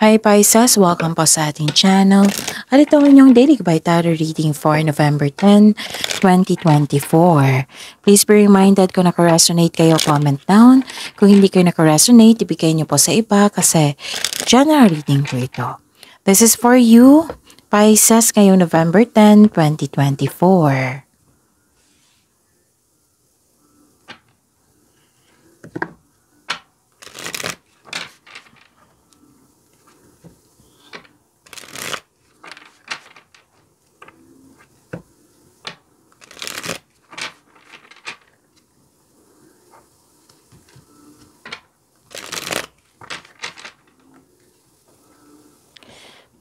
Hi Pisces! Welcome po sa ating channel. At ito ang inyong daily tarot reading for November 10, 2024. Please be reminded kung naka-resonate kayo, comment down. Kung hindi kayo naka-resonate, ibigay niyo po sa iba kasi general reading po ito. This is for you, Pisces, ngayong November 10, 2024.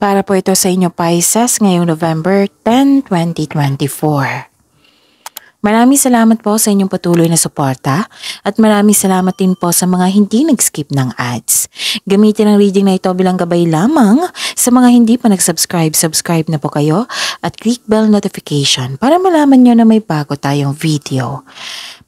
Para po ito sa inyo Pisces ngayong November 10, 2024. Maraming salamat po sa inyong patuloy na suporta at maraming salamat din po sa mga hindi nag-skip ng ads. Gamitin ang reading na ito bilang gabay lamang sa mga hindi pa nag-subscribe, subscribe na po kayo at click bell notification para malaman nyo na may bago tayong video.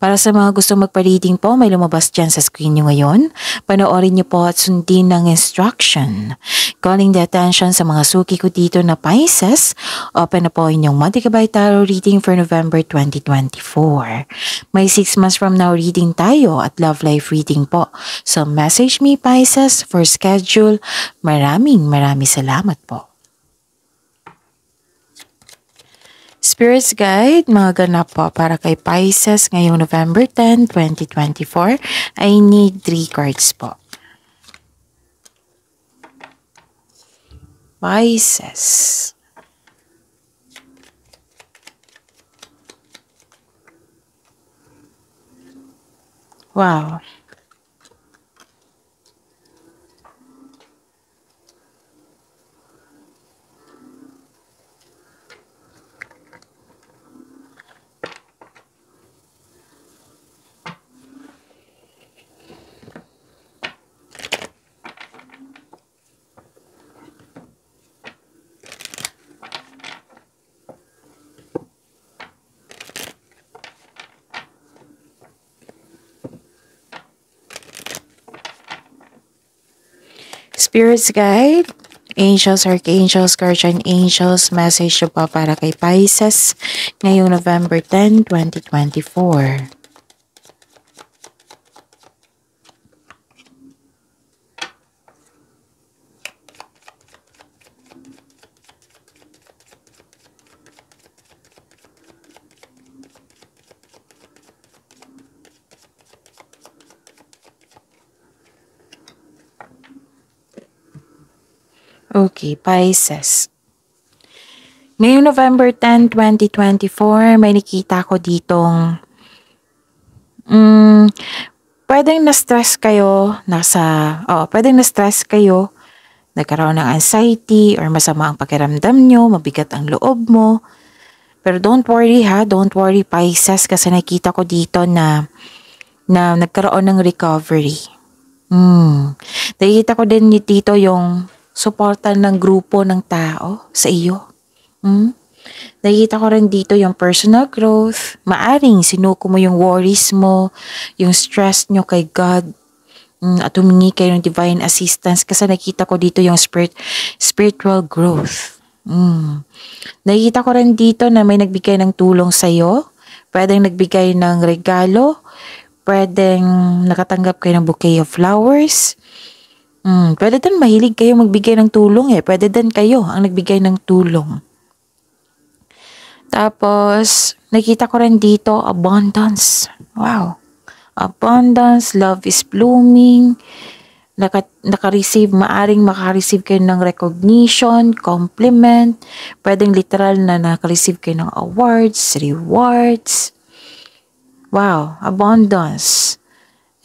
Para sa mga gustong magpa-reading po, may lumabas dyan sa screen nyo ngayon. Panoorin nyo po at sundin ng instruction. Calling the attention sa mga suki ko dito na Pisces, open na po inyong Monthly Gabay Tarot reading for November 2024. May 6 months from now reading tayo at love life reading po. So message me Pisces for schedule. Maraming salamat po. Spirits Guide, mga ganap po para kay Pisces ngayong November 10, 2024. I need 3 cards po. Pisces. Wow. Spirits Guide, Angels, Archangels, Guardian Angels, message nyo pa para kay Pisces ngayong November 10, 2024. Okay, Pisces. Ngayong November 10, 2024, may nakita ko ditong pwedeng na-stress kayo, pwedeng na-stress kayo, nagkaroon ng anxiety or masama ang pakiramdam nyo, mabigat ang loob mo. Pero don't worry don't worry Pisces kasi nakita ko dito na nagkaroon ng recovery. Nakita ko din dito yung suporta ng grupo ng tao sa iyo. Nakita ko rin dito yung personal growth. Maaring sinuko mo yung worries mo, yung stress nyo kay God. At humingi kayo ng divine assistance kasi nakita ko dito yung spiritual growth. Nakita ko rin dito na may nagbigay ng tulong sa iyo. Pwedeng nagbigay ng regalo. Pwedeng nakatanggap kayo ng bouquet of flowers. Pwede din mahilig kayo magbigay ng tulong Pwede din kayo ang nagbigay ng tulong. Tapos, nakita ko rin dito, abundance. Wow. Abundance, love is blooming. Maaring makareceive kayo ng recognition, compliment. Pwedeng literal na nakareceive kayo ng awards, rewards. Wow, abundance.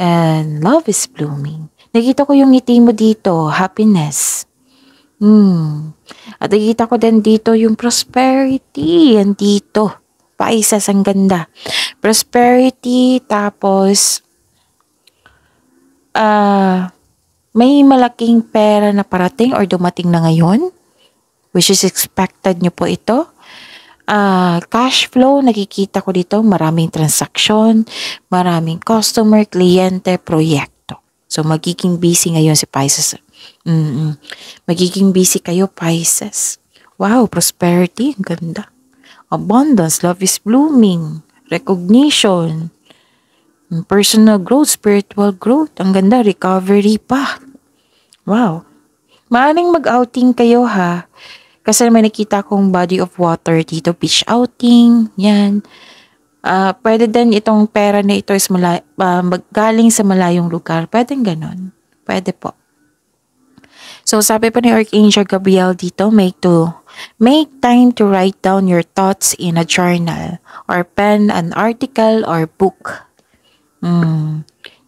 And love is blooming. Nakita ko yung ngiti mo dito, happiness. At nakita ko din dito yung prosperity. Yan dito. Pisces, ang ganda. Prosperity, tapos may malaking pera na parating or dumating na ngayon, which is expected nyo po ito. Cash flow, nakikita ko dito, maraming transaksyon, maraming customer, kliyente, proyekto. So, magiging busy ngayon si Pisces Mm. Magiging busy kayo, Pisces. Wow, prosperity, ang ganda. Abundance, love is blooming, recognition, personal growth, spiritual growth, ang ganda, recovery pa. Wow. Maaring mag-outing kayo ha. Kasi may nakita kong body of water dito, beach outing, yan. Pwede din itong pera na ito is galing sa malayong lugar. Pwede ganon. Pwede po. So sabi pa ni Archangel Gabriel dito, make time to write down your thoughts in a journal or pen an article or book.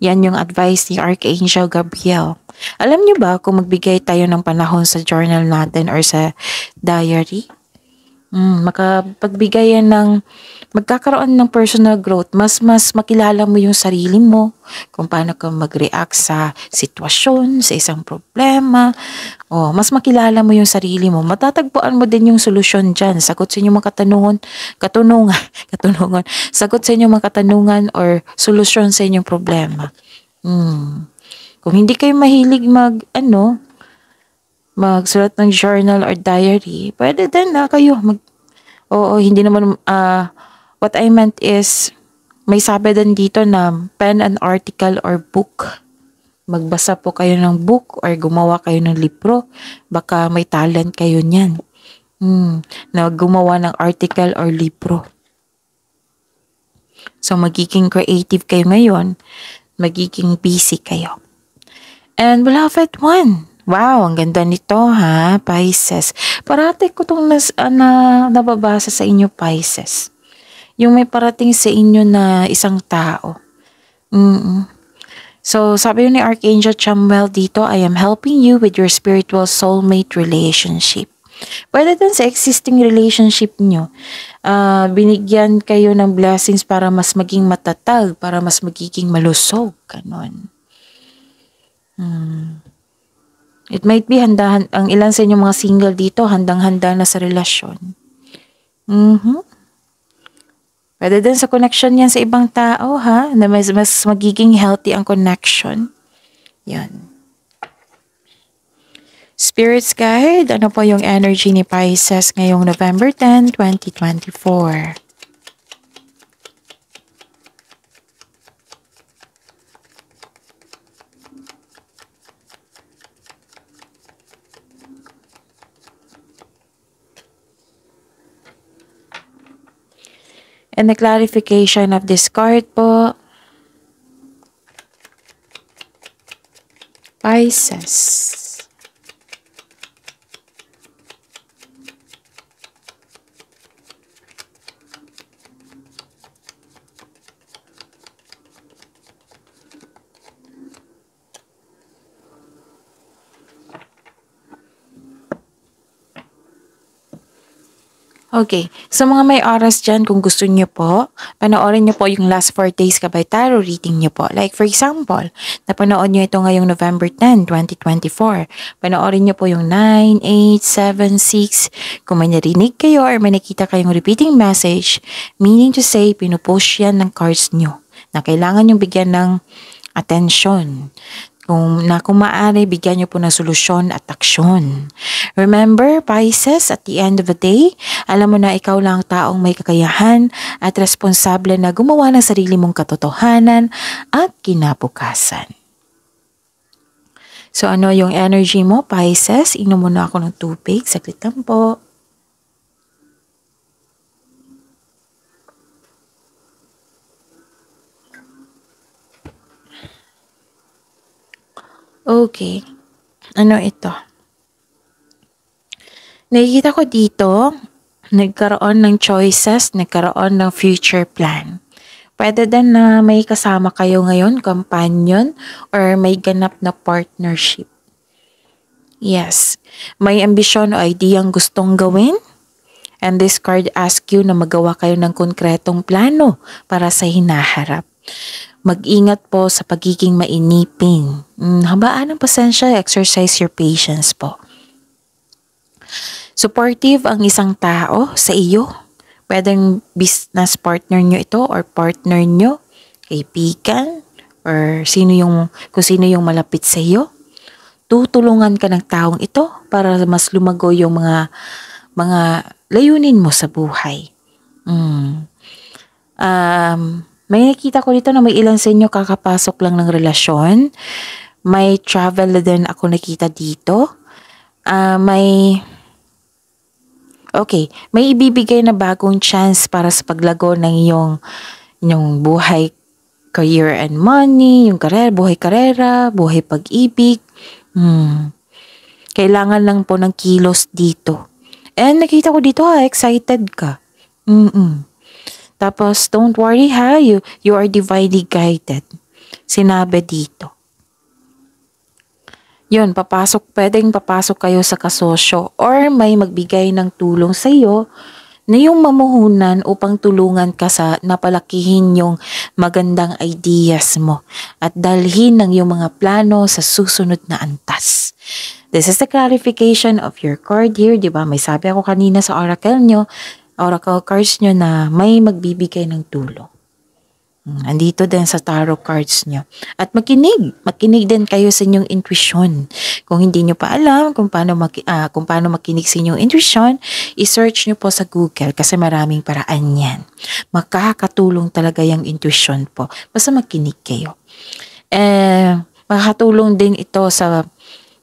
Yan yung advice ni Archangel Gabriel. Alam niyo ba kung magbigay tayo ng panahon sa journal natin or sa diary? Makapagbigay yan magkakaroon ng personal growth, mas makilala mo yung sarili mo, kung paano ka mag-react sa sitwasyon, sa isang problema, mas makilala mo yung sarili mo, matatagpuan mo din yung solusyon dyan, sagot sa inyong mga katanungan, sagot sa inyong mga katanungan or solusyon sa inyong problema. Kung hindi kayo mahilig magsulat ng journal or diary, pwede din kayo hindi naman, what I meant is, may sabi din dito na pen an article or book. Magbasa po kayo ng book or gumawa kayo ng libro. Baka may talent kayo niyan. Na gumawa ng article or libro. So, magiging creative kayo ngayon. Magiging busy kayo. And beloved one, wow, ang ganda nito ha, Pisces. Parati ko itong nababasa sa inyo, Pisces. Yung may parating sa inyo na isang tao. So, sabi yun ni Archangel Chamuel dito, I am helping you with your spiritual soulmate relationship. Pwede din sa existing relationship nyo. Binigyan kayo ng blessings para mas maging matatag, para mas magiging malusog. Ganon. It might be ang ilan sa inyong mga single dito, handang-handa na sa relasyon. Pwede din sa connection yan sa ibang tao ha, na mas magiging healthy ang connection. Yan. Spirits guide, ano po yung energy ni Pisces ngayong November 10, 2024? And the clarification of this card po, Pisces. Okay, sa mga may oras dyan, kung gusto niyo po, panoorin niyo po yung last 4 days kabay tarot reading niyo po. Like for example, napanood niyo ito ngayong November 10, 2024. Panoorin niyo po yung 9, 8, 7, 6. Kung may narinig kayo or may nakita kayong repeating message, meaning to say, pinupost yan ng cards niyo na kailangan yung bigyan ng attention. Kung maaari, bigyan niyo po ng solusyon at aksyon. Remember, Pisces, at the end of the day, alam mo na ikaw lang taong may kakayahan at responsable na gumawa ng sarili mong katotohanan at kinabukasan. So ano yung energy mo, Pisces? Inom muna ako ng tubig. Saglit lang po. Okay. Ano ito? Nakikita ko dito, nagkaroon ng choices, nagkaroon ng future plan. Pwede din na may kasama kayo ngayon, companion, or may ganap na partnership. Yes. May ambisyon o ideyang gustong gawin. And this card asks you na magawa kayo ng konkretong plano para sa hinaharap. Mag-ingat po sa pagiging mainipin. Habaan ng pasensya, exercise your patience po. Supportive ang isang tao sa iyo. Pwedeng business partner nyo ito or partner nyo, kaibigan, or kung sino yung malapit sa iyo. tutulungan ka ng taong ito para mas lumago yung mga layunin mo sa buhay. May nakita ko dito na may ilan sa inyo kakapasok lang ng relasyon. May travel din ako nakita dito. May ibibigay na bagong chance para sa paglago ng inyong buhay, career and money, yung buhay karera, buhay pag-ibig. Kailangan lang po ng kilos dito. And nakita ko dito excited ka. Tapos don't worry you are divinely guided. Sinabi dito. Yun, pwedeng papasok kayo sa kasosyo or may magbigay ng tulong sa iyo na yung mamuhunan upang tulungan ka sa napalakihin yung magandang ideas mo at dalhin ng yung mga plano sa susunod na antas. This is the clarification of your card here, di ba? May sabi ako kanina sa oracle cards nyo na may magbibigay ng tulong. Andito din sa tarot cards nyo. At makinig din kayo sa inyong intuition. Kung hindi nyo pa alam kung paano makinig sa inyong intuition, i-search nyo po sa Google kasi maraming paraan yan. Makakatulong talaga yung intuition po. Basta makinig kayo. Makakatulong din ito sa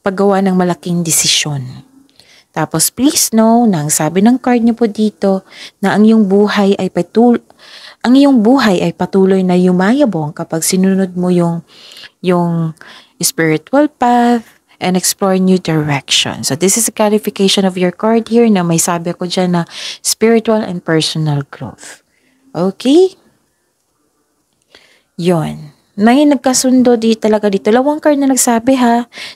paggawa ng malaking desisyon. Tapos please know na ang sabi ng card nyo po dito na ang iyong buhay ay patuloy na yumayabong kapag sinunod mo yung spiritual path and explore new direction. So this is a clarification of your card here na may sabi ko dyan na spiritual and personal growth. Okay? Yon. May nagkasundo talaga dito. 2 card na nagsabi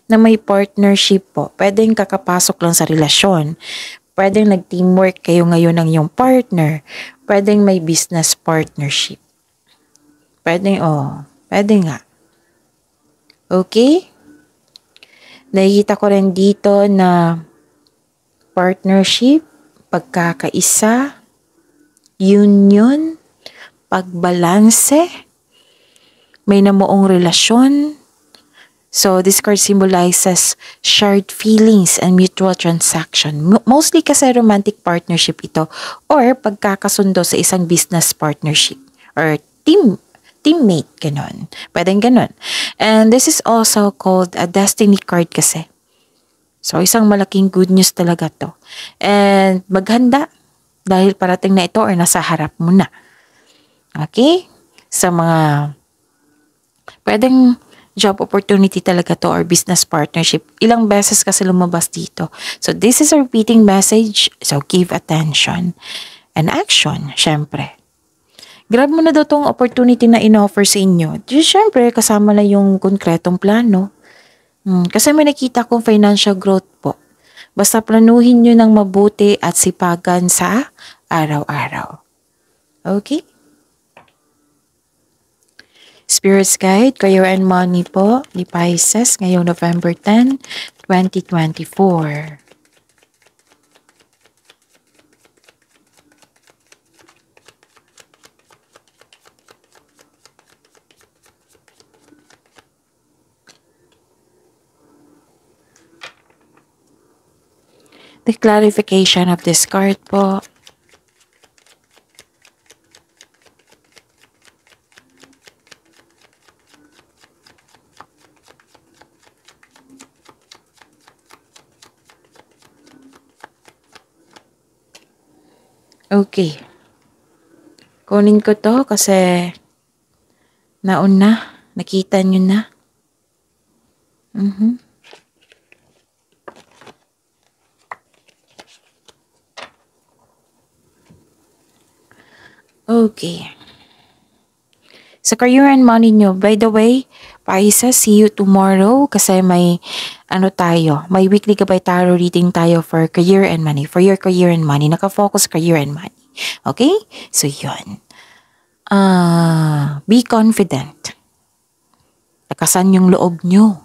na may partnership po. Pwedeng kakapasok lang sa relasyon. Pwedeng nag-teamwork kayo ngayon ng iyong partner. Pwedeng may business partnership. Pwede nga. Okay? Nakikita ko rin dito na partnership, pagkakaisa, union, pagbalanse, may namuong relasyon. So, this card symbolizes shared feelings and mutual transaction. Mostly kasi romantic partnership ito or pagkakasundo sa isang business partnership or teammate, ganon. Pwedeng ganon. And this is also called a destiny card kasi. So, isang malaking good news talaga to. And maghanda dahil parating na ito or nasa harap mo na. Okay? Sa mga pwedeng job opportunity talaga to or business partnership. Ilang beses kasi lumabas dito. So this is a repeating message. So give attention and action, syempre. Grab mo na daw tong opportunity na in-offer sa inyo. Syempre, kasama na yung konkretong plano. Kasi may nakita kong financial growth po. Basta planuhin nyo ng mabuti at sipagan sa araw-araw. Okay? Spirit's Guide, Career and Money po ni Pisces ngayong November 10, 2024. The clarification of this card po. Okay. Kunin ko to kasi nauna. Nakita nyo na. Okay. Sa career and money nyo, by the way, Pisces, see you tomorrow kasi may may weekly gabay tarot reading tayo for career and money. For your career and money. Naka-focus career and money. Okay? So, yun. Be confident. Lakasan yung loob nyo.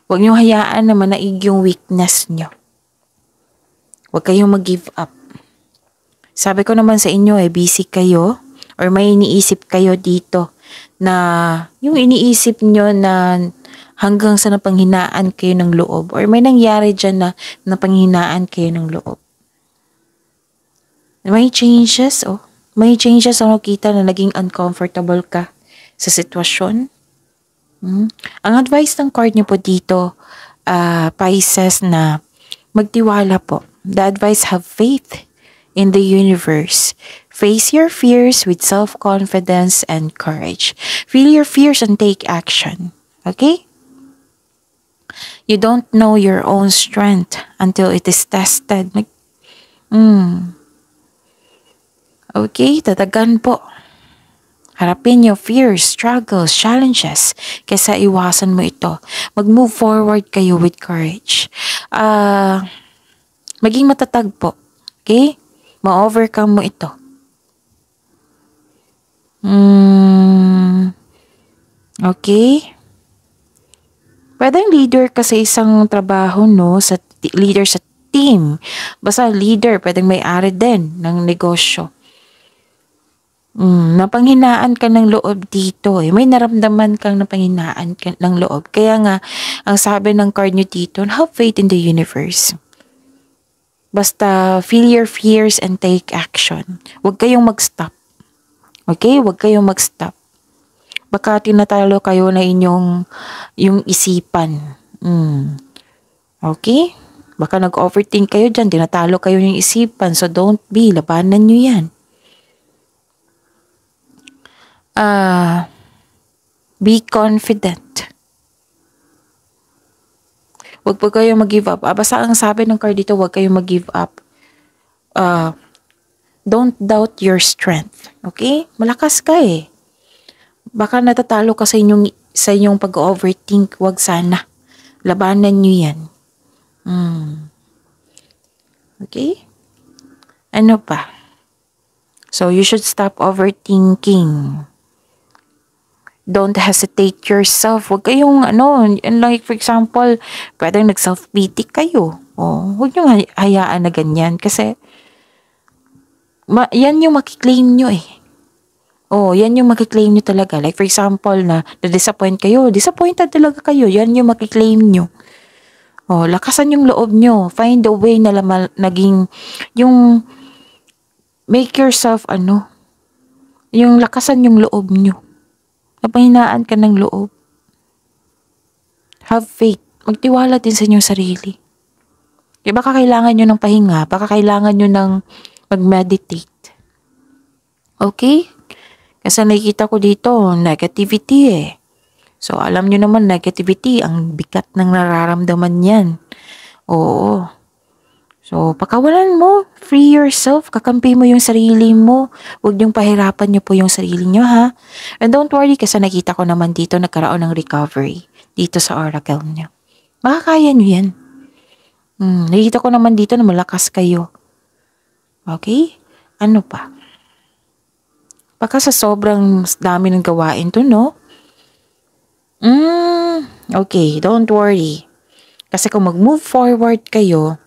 Huwag nyo hayaan na manaig yung weakness nyo. Huwag kayong mag-give up. Sabi ko naman sa inyo busy kayo or may iniisip kayo dito na yung iniisip nyo na hanggang sa napanghinaan kayo ng loob or may nangyari dyan na napanghinaan kayo ng loob. May changes, may changes ang nakita na naging uncomfortable ka sa sitwasyon. Ang advice ng card niyo po dito, Pisces, na magtiwala po. The advice, have faith in the universe. Face your fears with self-confidence and courage. Feel your fears and take action. Okay? You don't know your own strength until it is tested. Okay, tatagan po. Harapin yung fears, struggles, challenges kaysa iwasan mo ito. Mag-move forward kayo with courage. Maging matatag po. Okay? Ma-overcome mo ito. Okay? Pwedeng leader ka sa isang trabaho, no? Leader sa team. Basta leader, pwedeng may-ari din ng negosyo. Napanghinaan ka ng loob dito eh. May naramdaman kang napanghinaan ka ng loob. Kaya nga, ang sabi ng card nyo dito, have faith in the universe. Basta feel your fears and take action. Huwag kayong mag-stop. Okay? Huwag kayong mag-stop. Baka tinatalo kayo na yung isipan. Okay? Baka nag-overthink kayo dyan, tinatalo kayo yung isipan. So don't be, labanan nyo yan. Be confident. Huwag po kayong mag-give up. Basta ang sabi ng card dito, huwag kayong mag-give up. Don't doubt your strength. Okay? Malakas ka eh. Baka natatalo ka sa inyong pag-overthink. Huwag sana. Labanan nyo yan. Okay? Ano pa? So, you should stop overthinking. Don't hesitate yourself. Huwag kayong, like for example, pwedeng nag-self-pity kayo. Huwag nyo hayaan na ganyan. Kasi, yan yung makiklaim nyo eh. Yan yung makiklaim nyo talaga. Like for example, na-disappoint kayo. Disappointed talaga kayo. Yan yung makiklaim nyo. Lakasan yung loob nyo. Find a way na naging, yung, make yourself, yung lakasan yung loob nyo. Napahinaan ka ng loob. Have faith. Magtiwala din sa inyong sarili. Baka kailangan nyo ng pahinga. Baka kailangan nyo ng mag-meditate. Okay? Kasi nakikita ko dito, negativity eh. So, alam nyo naman, negativity, ang bigat ng nararamdaman yan. Oo. So, pakawalan mo, free yourself, kakampi mo yung sarili mo. Huwag niyong pahirapan niyo po yung sarili niyo, ha? And don't worry, kasi nakita ko naman dito nagkaroon ng recovery dito sa oracle niyo. Makakaya niyo yan. Nakita ko naman dito na malakas kayo. Okay? Ano pa? Baka sa sobrang dami ng gawain to, no? Okay, don't worry. Kasi kung mag-move forward kayo,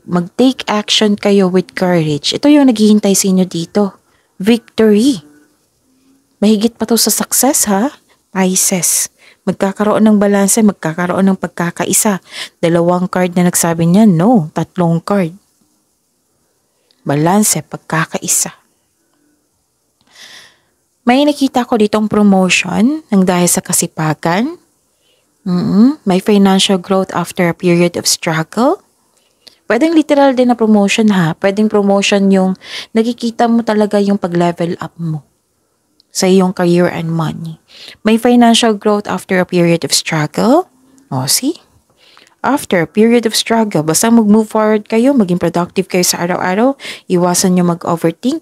mag-take action kayo with courage. Ito yung naghihintay sa inyo dito. Victory. Mahigit pa to sa success, ha? Pisces. Magkakaroon ng balanse, magkakaroon ng pagkakaisa. 2 card na nagsabi niyan, no. 3 card. Balanse, pagkakaisa. May nakita ko ditong promotion ng dahil sa kasipagan. May financial growth after a period of struggle. Pwedeng literal din na promotion, ha. Pwedeng promotion yung nakikita mo talaga yung pag-level up mo sa iyong career and money. May financial growth after a period of struggle. See? After a period of struggle, basta mag-move forward kayo, maging productive kayo sa araw-araw, iwasan nyo mag-overthink,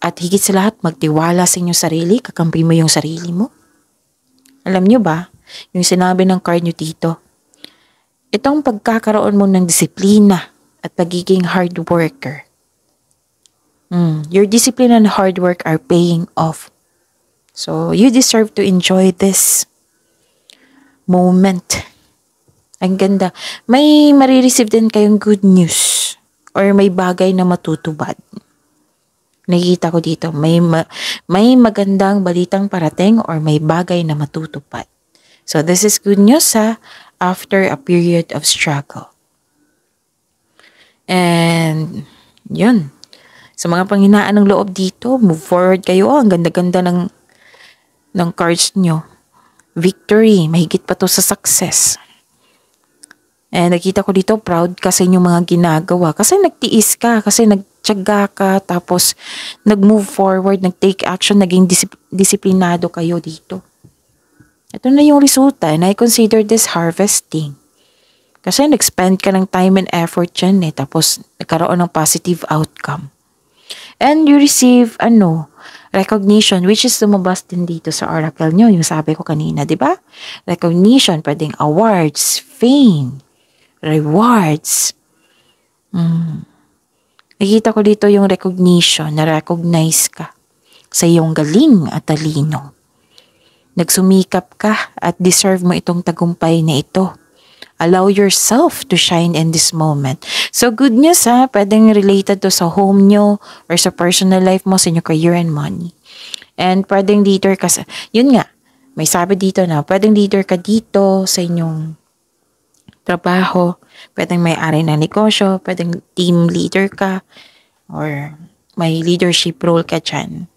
at higit sa lahat, magtiwala sa inyong sarili, kakampi mo yung sarili mo. Alam nyo ba, yung sinabi ng card nyo dito, itong pagkakaroon mo ng disiplina at pagiging hard worker. Your discipline and hard work are paying off. So, you deserve to enjoy this moment. Ang ganda. May marireceive din kayong good news or may bagay na matutubad. Nakikita ko dito, may magandang balitang parating or may bagay na matutupad. So this is good news after a period of struggle. And yun. Sa mga panghinaan ng loob dito, move forward kayo. Ang ganda-ganda ng cards nyo. Victory, mahigit pa to sa success. And nakita ko dito, proud ka sa inyong mga ginagawa. Kasi nagtiis ka, kasi nagtiyaga ka, tapos nag-move forward, nag-take action, naging disiplinado kayo dito. Ito na yung resulta, and I consider this harvesting. Kasi nag-spend ka ng time and effort dyan tapos nagkaroon ng positive outcome. And you receive, recognition, which is lumabas din dito sa oracle nyo, yung sabi ko kanina, di ba? Recognition, pwedeng awards, fame, rewards. Nakita ko dito yung recognition, na-recognize ka sa iyong galing at talino. Nagsumikap ka at deserve mo itong tagumpay na ito. Allow yourself to shine in this moment. So good news pwedeng related to sa home nyo or sa personal life mo, sa inyong career and money. And pwedeng leader ka yun nga, may sabi dito na pwedeng leader ka dito sa inyong trabaho, pwedeng may-ari ng negosyo, pwedeng team leader ka, or may leadership role ka dyan.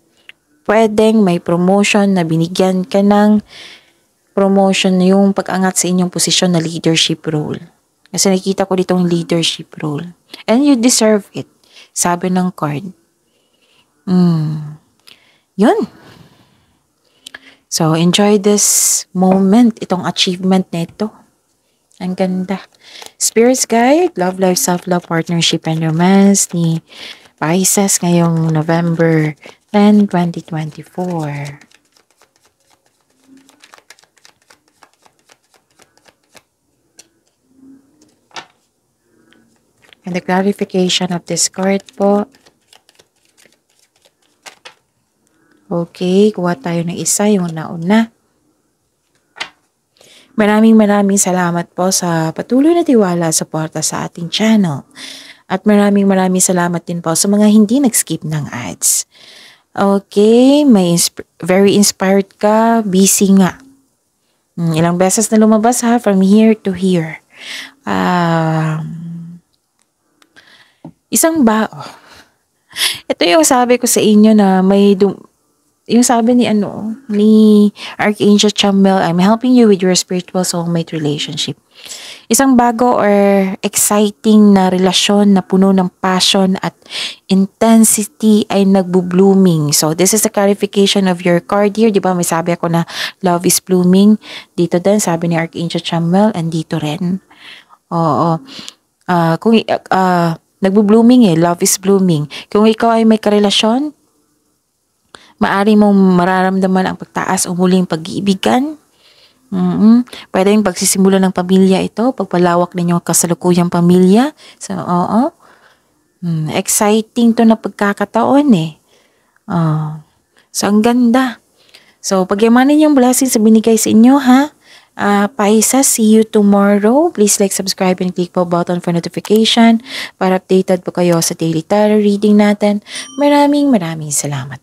Pwedeng may promotion na binigyan ka ng promotion, yung pag-angat sa inyong posisyon na leadership role. Kasi nakita ko ditong leadership role. And you deserve it. Sabi ng card. Yun. So, enjoy this moment, itong achievement na ito. Ang ganda. Spirits Guide, Love, Life, Self-Love, Partnership, and Romance ni Pisces ngayong November 10, 2024. And the clarification of this card po. Okay, kuha tayo ng isa, yung nauna. Maraming salamat po sa patuloy na tiwala at suporta sa ating channel. At maraming salamat din po sa mga hindi nag-skip ng ads. Okay, very inspired ka, busy nga. Ilang beses na lumabas from here to here. Ito yung sabi ko sa inyo na yung sabi ni Archangel Chamuel, I'm helping you with your spiritual soulmate relationship. Isang bago or exciting na relasyon na puno ng passion at intensity ay nagbo-blooming. So this is the clarification of your card here. Di ba may sabi ako na love is blooming. Dito din sabi ni Archangel Chamuel, and dito rin. Oo. Nagbo-blooming love is blooming. Kung ikaw ay may karelasyon, maari mong mararamdaman ang pagtaas o muling pag-iibigan. Pwedeng pagsisimula ng pamilya ito, pagpalawak ninyo ang kasalukuyang pamilya. So, exciting to na pagkakataon So, ang ganda. So, pagyamanin yung blessings sa binigay sa inyo, Pisces, see you tomorrow. Please like, subscribe, and click po button for notification para updated po kayo sa daily tarot reading natin. Maraming salamat.